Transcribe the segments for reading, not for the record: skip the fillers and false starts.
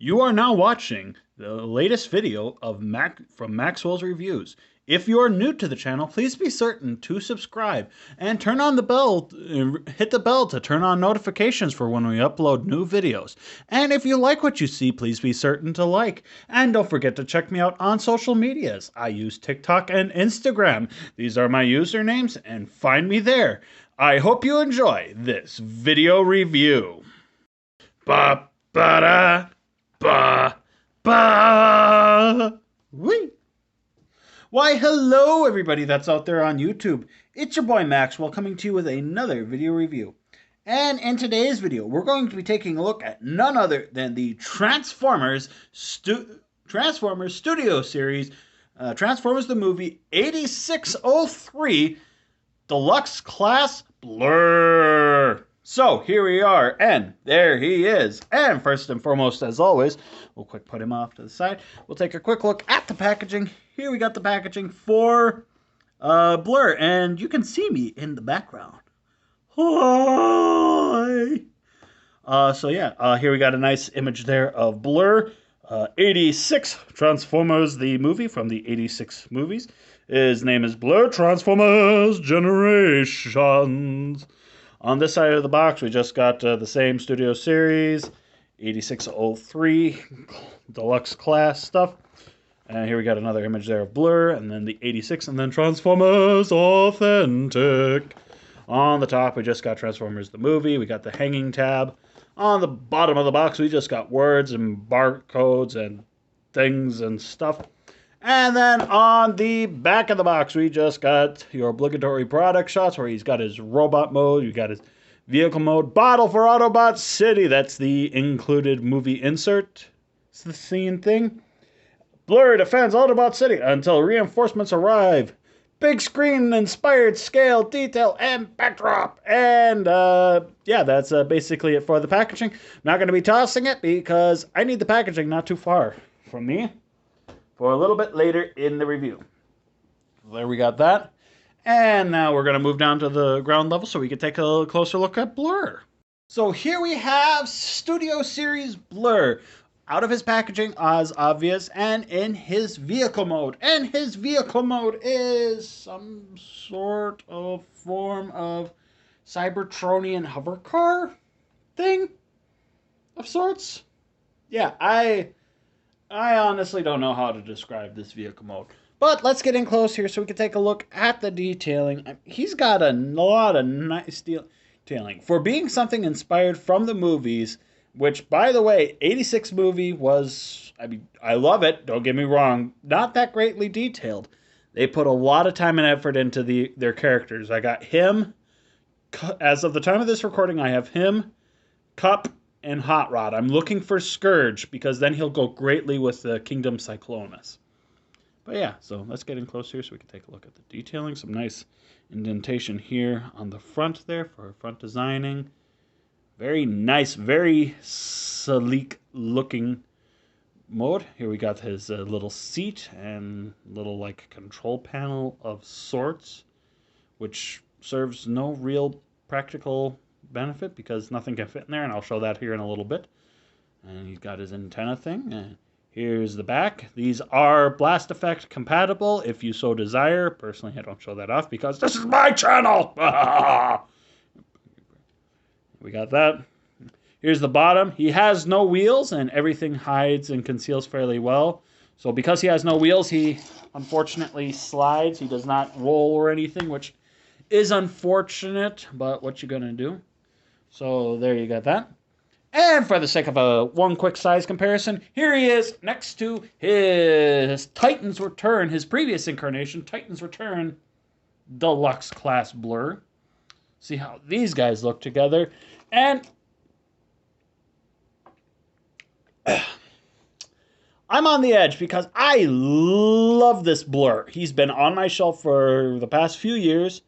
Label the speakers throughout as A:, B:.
A: You are now watching the latest video of from Maxwell's Reviews. If you are new to the channel, please be certain to subscribe and turn on the bell, hit the bell to turn on notifications for when we upload new videos. And if you like what you see, please be certain to like. And don't forget to check me out on social medias. I use TikTok and Instagram. These are my usernames, and find me there. I hope you enjoy this video review. Ba-ba-da. Ba, ba, wee. Why, hello everybody that's out there on YouTube. It's your boy Maxwell coming to you with another video review. And in today's video, we're going to be taking a look at none other than the Transformers Studio Series, Transformers the Movie 8603 Deluxe Class Blurr. So here we are, and there he is. And first and foremost, as always, we'll quick put him off to the side. We'll take a quick look at the packaging. Here we got the packaging for Blurr, and you can see me in the background. Hi! Here we got a nice image there of Blurr. 86 Transformers, the movie from the 86 movies. His name is Blurr Transformers Generations. On this side of the box, we just got the same Studio Series, 8603 Deluxe Class stuff. And here we got another image there of Blurr, and then the 86, and then Transformers Authentic. On the top, we just got Transformers the Movie. We got the hanging tab. On the bottom of the box, we just got words and barcodes and things and stuff. And then on the back of the box, we just got your obligatory product shots where he's got his robot mode, you got his vehicle mode, Battle for Autobot City. That's the included movie insert. It's the scene thing. Blurr defends Autobot City until reinforcements arrive. Big screen, inspired scale, detail, and backdrop. And that's basically it for the packaging. Not going to be tossing it because I need the packaging not too far from me for a little bit later in the review. There we got that. And now we're going to move down to the ground level so we can take a closer look at Blurr. So here we have Studio Series Blurr out of his packaging, as obvious, and in his vehicle mode. And his vehicle mode is some sort of form of Cybertronian hover car thing of sorts. Yeah, I honestly don't know how to describe this vehicle mode. But let's get in close here so we can take a look at the detailing. He's got a lot of nice detailing. For being something inspired from the movies, which, by the way, 86 movie was, I love it, don't get me wrong, not that greatly detailed. They put a lot of time and effort into their characters. I got him, as of the time of this recording, I have him, Cup, and Hot Rod. I'm looking for Scourge because then he'll go greatly with the Kingdom Cyclonus. But yeah, so let's get in close here so we can take a look at the detailing. Some nice indentation here on the front there for front designing. Very nice, very sleek looking mode. Here we got his little seat and little like control panel of sorts, which serves no real practical benefit because nothing can fit in there, and I'll show that here in a little bit. And he's got his antenna thing. And here's the back. These are blast effect compatible if you so desire. Personally, I don't show that off because this is my channel. We got that. Here's the bottom. He has no wheels, and everything hides and conceals fairly well. So because he has no wheels, he unfortunately slides. He does not roll or anything, which is unfortunate, but what you gonna do? So there you got that. And for the sake of one quick size comparison, here he is next to his Titans Return, his previous incarnation, Titans Return Deluxe Class Blurr. See how these guys look together. And I'm on the edge because I love this Blurr. He's been on my shelf for the past few years,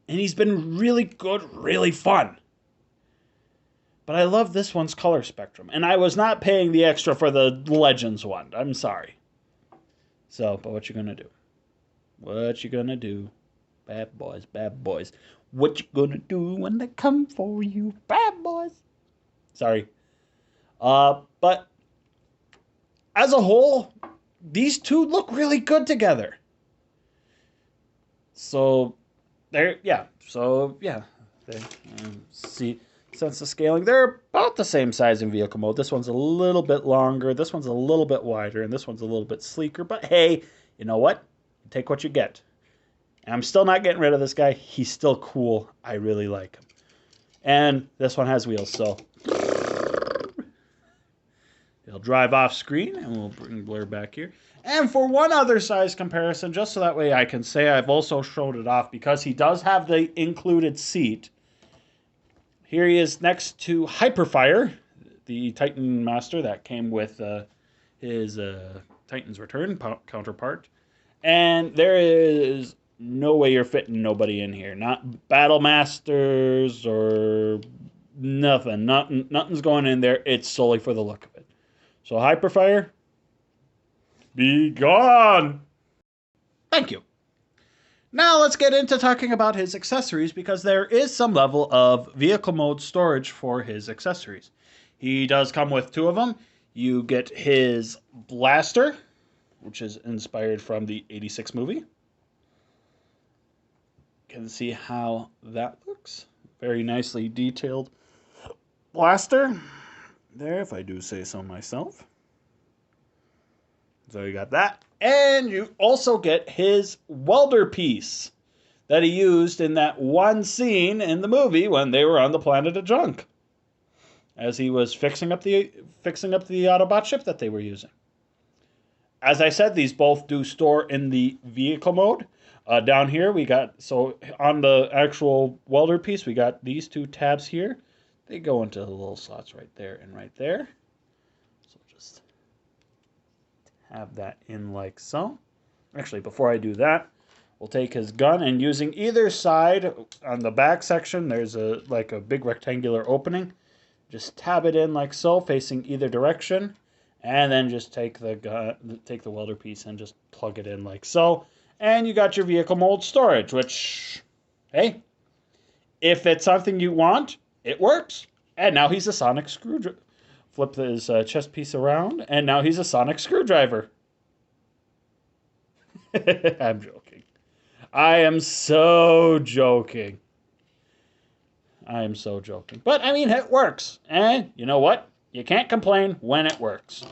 A: and he's been really good, really fun. But I love this one's color spectrum, and I was not paying the extra for the Legends one. I'm sorry. So, but what you gonna do? What you gonna do? Bad boys, bad boys. What you gonna do when they come for you? Bad boys. Sorry. But as a whole, these two look really good together. So, there, yeah. So, yeah. They, see, sense of scaling. They're about the same size in vehicle mode. This one's a little bit longer. This one's a little bit wider. And this one's a little bit sleeker. But hey, you know what? Take what you get. And I'm still not getting rid of this guy. He's still cool. I really like him. And this one has wheels, so he'll drive off screen, and we'll bring Blurr back here. And for one other size comparison, just so that way I can say I've also showed it off, because he does have the included seat. Here he is next to Hyperfire, the Titan Master that came with his Titan's Return counterpart. And there is no way you're fitting nobody in here. Not Battle Masters or nothing. Nothing's going in there. It's solely for the look of it. So Hyperfire, be gone. Thank you. Now let's get into talking about his accessories, because there is some level of vehicle mode storage for his accessories. He does come with two of them. You get his blaster, which is inspired from the 86 movie. You can see how that looks. Very nicely detailed blaster there, if I do say so myself. So you got that. And you also get his welder piece that he used in that one scene in the movie when they were on the planet of junk, as he was fixing up the Autobot ship that they were using. As I said, these both do store in the vehicle mode. Down here we got, so on the actual welder piece, we got these two tabs here. They go into the little slots right there and right there. So just have that in like so. Actually, before I do that, we'll take his gun, and using either side on the back section, there's a big rectangular opening. Just tab it in like so, facing either direction, and then just take the welder piece and just plug it in like so. And you got your vehicle mode storage, which, hey, if it's something you want, it works. And now he's a sonic screwdriver. Flip his chest piece around, and now he's a sonic screwdriver. I'm joking. I am so joking. I am so joking. But, I mean, it works. And you know what? You can't complain when it works.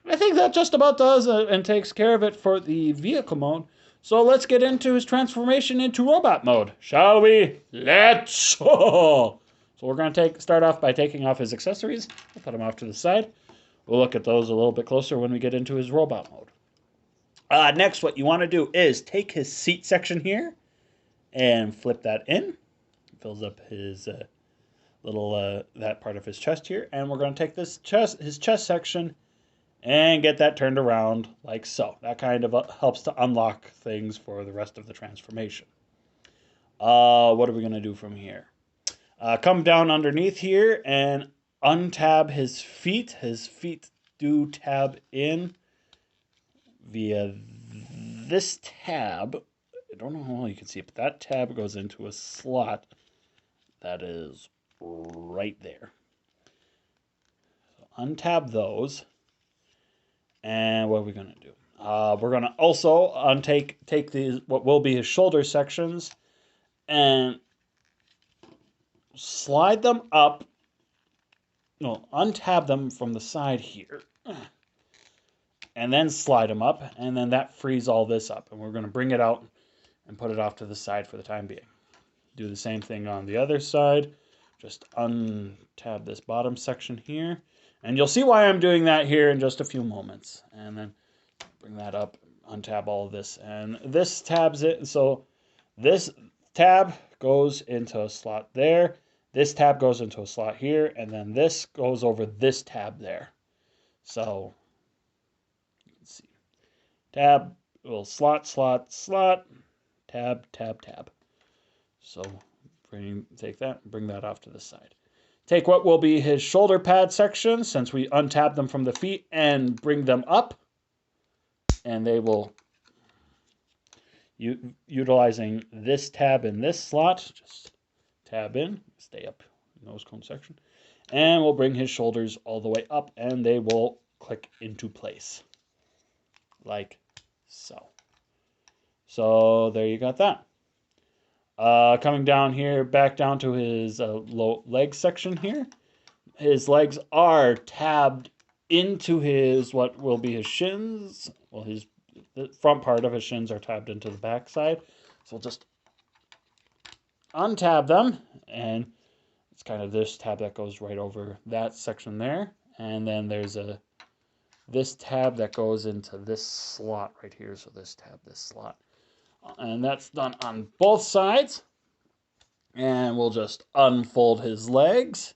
A: I think that just about does and takes care of it for the vehicle mode. So let's get into his transformation into robot mode, shall we? Let's go! So we're going to start off by taking off his accessories. We'll put them off to the side. We'll look at those a little bit closer when we get into his robot mode. Next, what you want to do is take his seat section here and flip that in. Fills up his that part of his chest here. And we're going to take his chest section and get that turned around like so. That kind of helps to unlock things for the rest of the transformation. What are we going to do from here? Come down underneath here and untab his feet. His feet do tab in via this tab. I don't know how well you can see it, but that tab goes into a slot that is right there. So untab those. And what are we going to do? We're going to also take these, what will be his shoulder sections, and slide them up. No, untab them from the side here. And then slide them up, and then that frees all this up. And we're going to bring it out and put it off to the side for the time being. Do the same thing on the other side. Just untab this bottom section here. And you'll see why I'm doing that here in just a few moments. And then bring that up, untab all of this. And this tabs it. So this tab goes into a slot there. This tab goes into a slot here. And then this goes over this tab there. So you can see. Tab, little slot, slot, slot. Tab, tab, tab. So take that and bring that off to the side. Take what will be his shoulder pad section, since we untab them from the feet, and bring them up. And they will, utilizing this tab in this slot, just tab in, stay up, nose cone section. And we'll bring his shoulders all the way up, and they will click into place. Like so. So there you got that. Coming down here, back down to his low leg section here. His legs are tabbed into his, what will be his shins. Well, the front part of his shins are tabbed into the back side. So we'll just untab them, and it's kind of this tab that goes right over that section there. And then there's this tab that goes into this slot right here. So this tab, this slot. And that's done on both sides. And we'll just unfold his legs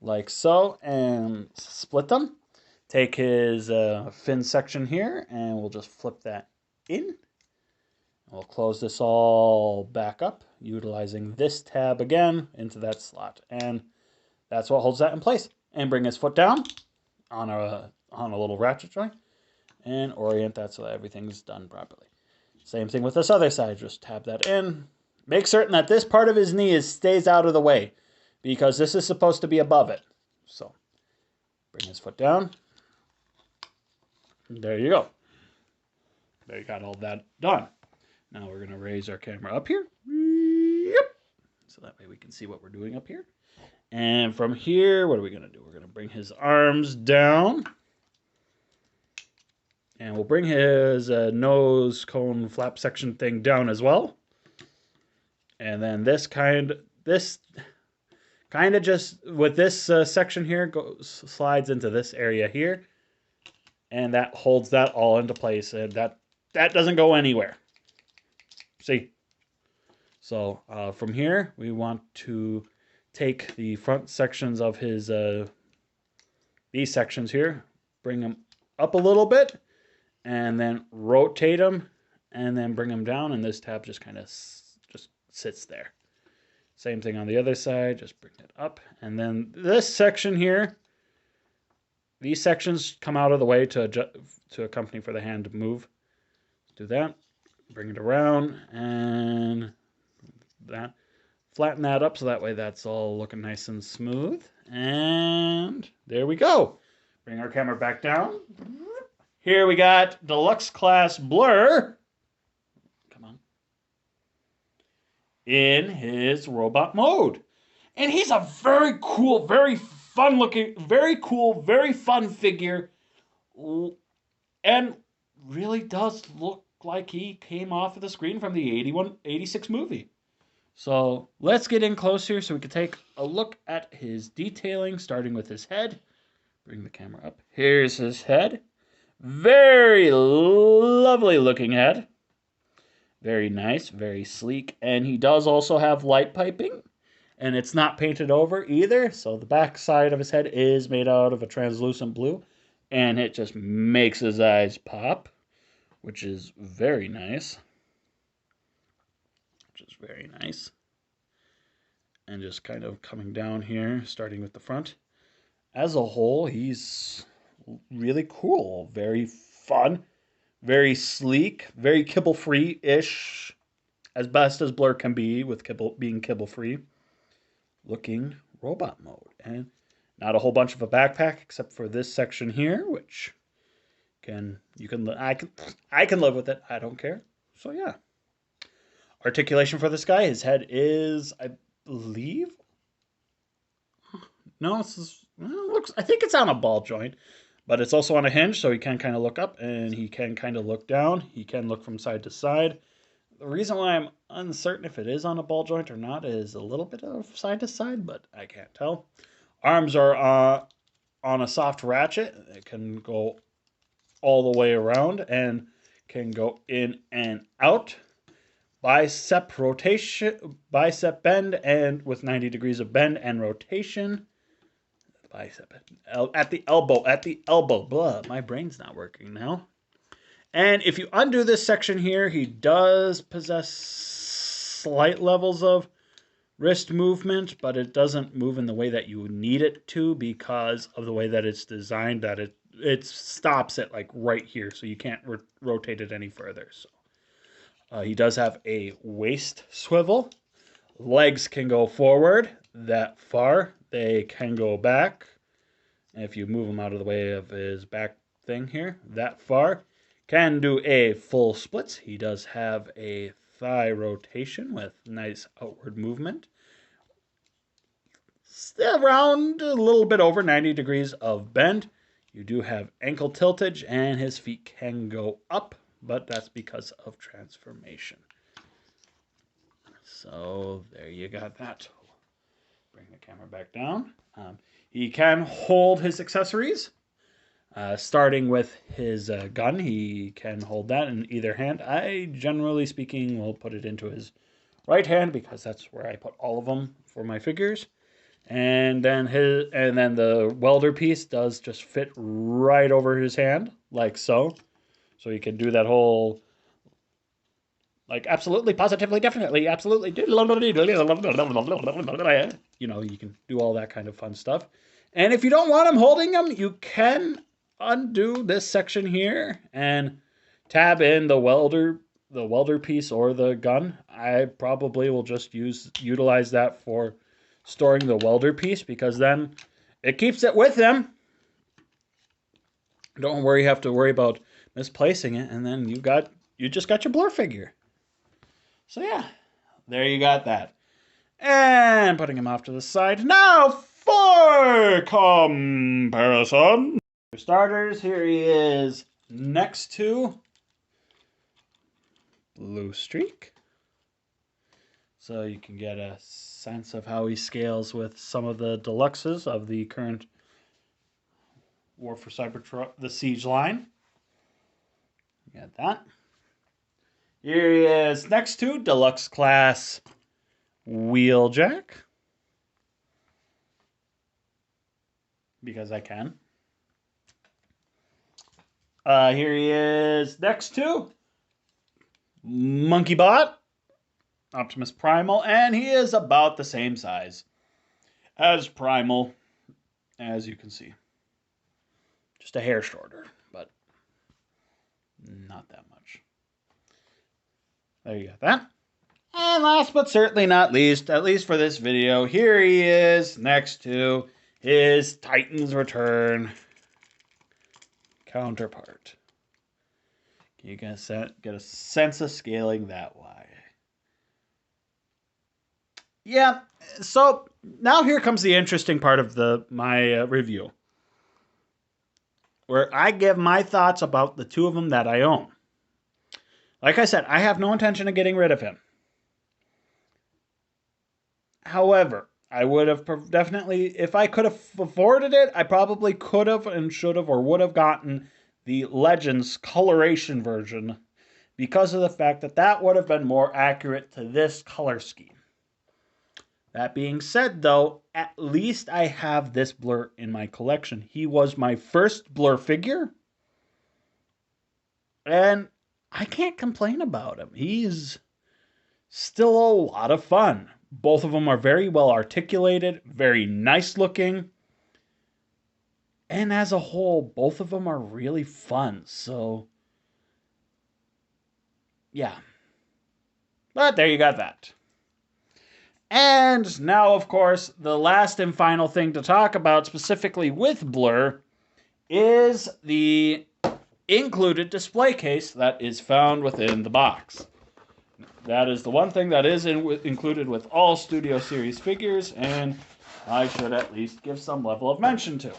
A: like so and split them. Take his fin section here and we'll just flip that in. We'll close this all back up, utilizing this tab again into that slot. And that's what holds that in place. And bring his foot down on a little ratchet joint and orient that so that everything's done properly. Same thing with this other side. Just tab that in. Make certain that this part of his knee stays out of the way because this is supposed to be above it. So bring his foot down. There you go. There you got all that done. Now we're going to raise our camera up here. Yep. So that way we can see what we're doing up here. And from here, what are we going to do? We're going to bring his arms down. And we'll bring his nose cone flap section thing down as well. And then this kind of just, with this section here, slides into this area here. And that holds that all into place. And that doesn't go anywhere. See? So from here, we want to take the front sections of his, these sections here, bring them up a little bit, and then rotate them, and then bring them down, and this tab just kind of just sits there. Same thing on the other side, just bring it up, and then this section here, these sections come out of the way to accompany for the hand to move. Do that, bring it around, and that. Flatten that up so that way that's all looking nice and smooth. And there we go. Bring our camera back down. Here we got Deluxe Class Blurr. Come on. In his robot mode. And he's a very cool, very fun looking, very cool, very fun figure. And really does look like he came off of the screen from the 86 movie. So let's get in closer so we can take a look at his detailing, starting with his head. Bring the camera up. Here's his head. Very lovely looking head. Very nice, very sleek. And he does also have light piping. And it's not painted over either. So the back side of his head is made out of a translucent blue. And it just makes his eyes pop, which is very nice. Which is very nice. And just kind of coming down here, starting with the front. As a whole, he's really cool. Very fun. Very sleek. Very kibble-free-ish. As best as Blurr can be with being kibble-free. Looking robot mode. And not a whole bunch of a backpack except for this section here, which I can live with it. I don't care. So yeah. Articulation for this guy, his head is, I believe, no, I think it's on a ball joint, but it's also on a hinge, so he can kind of look up and he can kind of look down. He can look from side to side. The reason why I'm uncertain if it is on a ball joint or not is a little bit of side to side, but I can't tell. Arms are on a soft ratchet. It can go all the way around and can go in and out. Bicep bend, and with 90 degrees of bend and rotation. Bicep at the elbow. Blah, my brain's not working now. And if you undo this section here, he does possess slight levels of wrist movement, but it doesn't move in the way that you need it to because of the way that it's designed, that it stops it like right here, so you can't rotate it any further. So. He does have a waist swivel. Legs can go forward that far. They can go back If you move him out of the way of his back thing here, that far, can do a full splits. He does have a thigh rotation with nice outward movement. Still around a little bit over 90 degrees of bend. You do have ankle tiltage, and his feet can go up, but that's because of transformation. So there you got that. Bring the camera back down. He can hold his accessories. Starting with his gun, he can hold that in either hand. I, generally speaking, will put it into his right hand because that's where I put all of them for my figures. And then the welder piece does just fit right over his hand, like so. So you can do that whole, like, absolutely, positively, definitely, absolutely. You know, you can do all that kind of fun stuff. And if you don't want him holding them, you can undo this section here and tab in the welder piece or the gun. I probably will just utilize that for storing the welder piece because then it keeps it with him. Don't have to worry about misplacing it, and then you just got your Blurr figure. So yeah, there you got that. And putting him off to the side. Now for comparison. For starters, here he is next to Blue Streak. So you can get a sense of how he scales with some of the deluxes of the current War for Cybertron, the Siege line. You got that. Here he is next to Deluxe Class Wheeljack. Because I can. Here he is next to Monkeybot, Optimus Primal, and he is about the same size as Primal, as you can see. Just a hair shorter, but not that much. There you got that. And last but certainly not least, at least for this video, here he is next to his Titans Return counterpart. You can get a sense of scaling that way. Yeah, so now here comes the interesting part of my review, where I give my thoughts about the two of them that I own. Like I said, I have no intention of getting rid of him. However, I would have definitely, if I could have afforded it, I probably could have and should have or would have gotten the Legends coloration version because of the fact that that would have been more accurate to this color scheme. That being said, though, at least I have this Blurr in my collection. He was my first Blurr figure, and I can't complain about him. He's still a lot of fun. Both of them are very well articulated, very nice looking, and as a whole, both of them are really fun. So, yeah. But there you got that. And now, of course, the last and final thing to talk about specifically with Blurr is the included display case that is found within the box. That is the one thing that is included with all Studio Series figures, and I should at least give some level of mention to.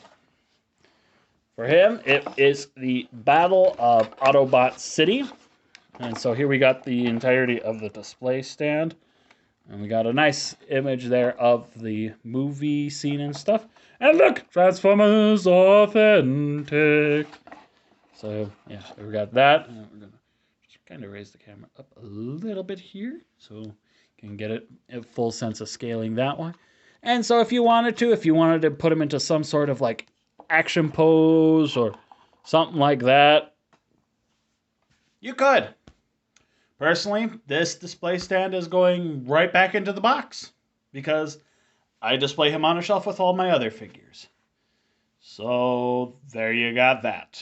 A: For him, it is the Battle of Autobot City. And so here we got the entirety of the display stand. And we got a nice image there of the movie scene and stuff. And look, Transformers Authentic. So, yeah, we got that. And we're going to just kind of raise the camera up a little bit here so you can get it a full sense of scaling that way. And so if you wanted to put them into some sort of like action pose or something like that, you could. Personally, this display stand is going right back into the box because I display him on a shelf with all my other figures. So there you got that.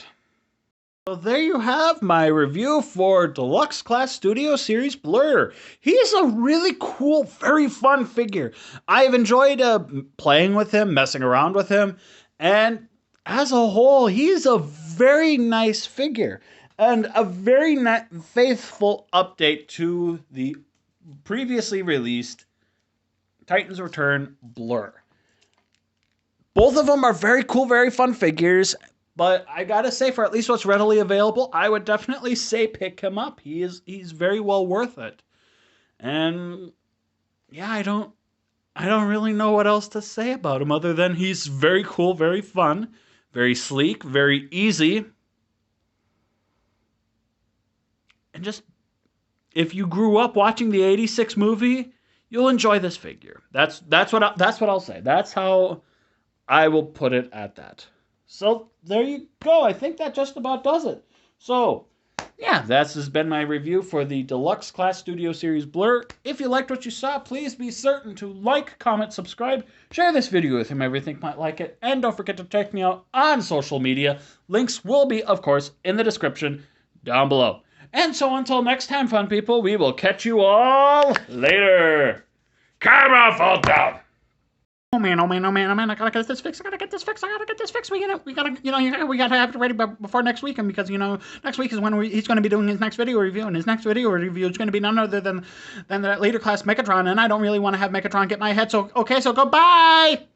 A: So there you have my review for Deluxe Class Studio Series Blurr. He's a really cool, very fun figure. I've enjoyed playing with him, messing around with him, and as a whole, he's a very nice figure and a very faithful update to the previously released Titans Return Blurr. Both of them are very cool, very fun figures, but I gotta say, for at least what's readily available, I would definitely say pick him up. He's very well worth it. And yeah, I don't really know what else to say about him other than he's very cool, very fun, very sleek, very easy. And just, if you grew up watching the '86 movie, you'll enjoy this figure. That's what I'll say. That's how I will put it at that. So there you go. I think that just about does it. So yeah, that has been my review for the Deluxe Class Studio Series Blurr. If you liked what you saw, please be certain to like, comment, subscribe, share this video with whomever you think might like it, and don't forget to check me out on social media. Links will be, of course, in the description down below. And so until next time, fun people, we will catch you all later. Camera fall down. Oh man, I gotta get this fixed. We gotta have it ready before next weekend because, next week is when he's gonna be doing his next video review, and his next video review is gonna be none other than that later class Megatron, and I don't really want to have Megatron get my head, so, okay, so goodbye!